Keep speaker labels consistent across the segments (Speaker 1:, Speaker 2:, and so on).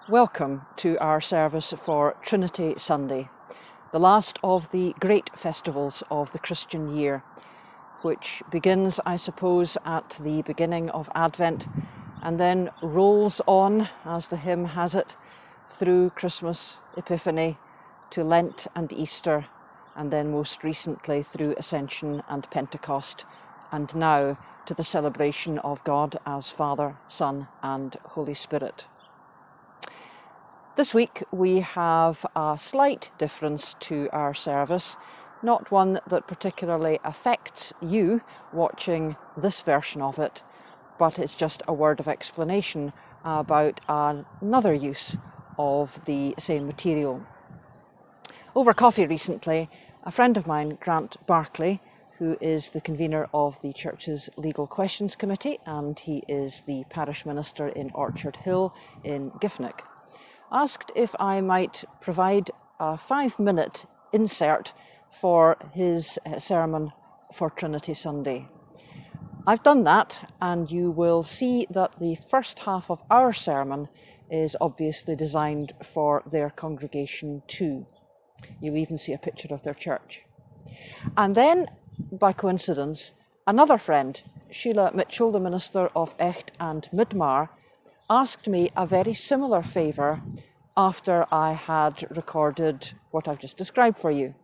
Speaker 1: Welcome to our service for Trinity Sunday, the last of the great festivals of the Christian year, which begins, I suppose, at the beginning of Advent and then rolls on, as the hymn has it, through Christmas, Epiphany, to Lent and Easter, and then most recently through Ascension and Pentecost, and now to the celebration of God as Father, Son and Holy Spirit. This week we have a slight difference to our service, not one that particularly affects you watching this version of it, but it's just a word of explanation about another use of the same material. Over coffee recently, a friend of mine, Grant Barclay, who is the convener of the Church's Legal Questions Committee, and he is the parish minister in Orchard Hill in Giffnock, asked if I might provide a 5-minute insert for his sermon for Trinity Sunday. I've done that, and you will see that the first half of our sermon is obviously designed for their congregation too. You'll even see a picture of their church. And then, by coincidence, another friend, Sheila Mitchell, the minister of Echt and Midmar, asked me a very similar favour after I had recorded what I've just described for you.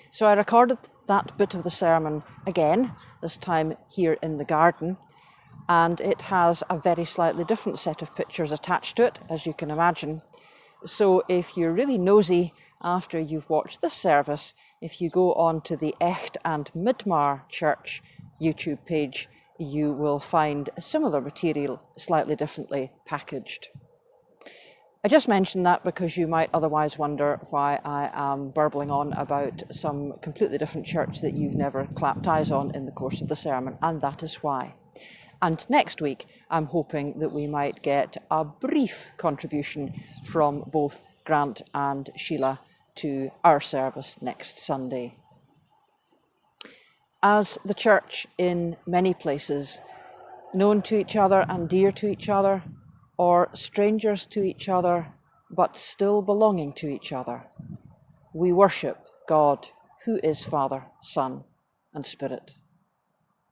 Speaker 1: So I recorded that bit of the sermon again, this time here in the garden, and it has a very slightly different set of pictures attached to it, as you can imagine. So if you're really nosy after you've watched this service, if you go on to the Echt and Midmar Church YouTube page, you will find a similar material slightly differently packaged. I just mentioned that because you might otherwise wonder why I am burbling on about some completely different church that you've never clapped eyes on in the course of the sermon, and that is why. And next week, I'm hoping that we might get a brief contribution from both Grant and Sheila to our service next Sunday. As the church in many places, known to each other and dear to each other, or strangers to each other, but still belonging to each other, we worship God, who is Father, Son, and Spirit.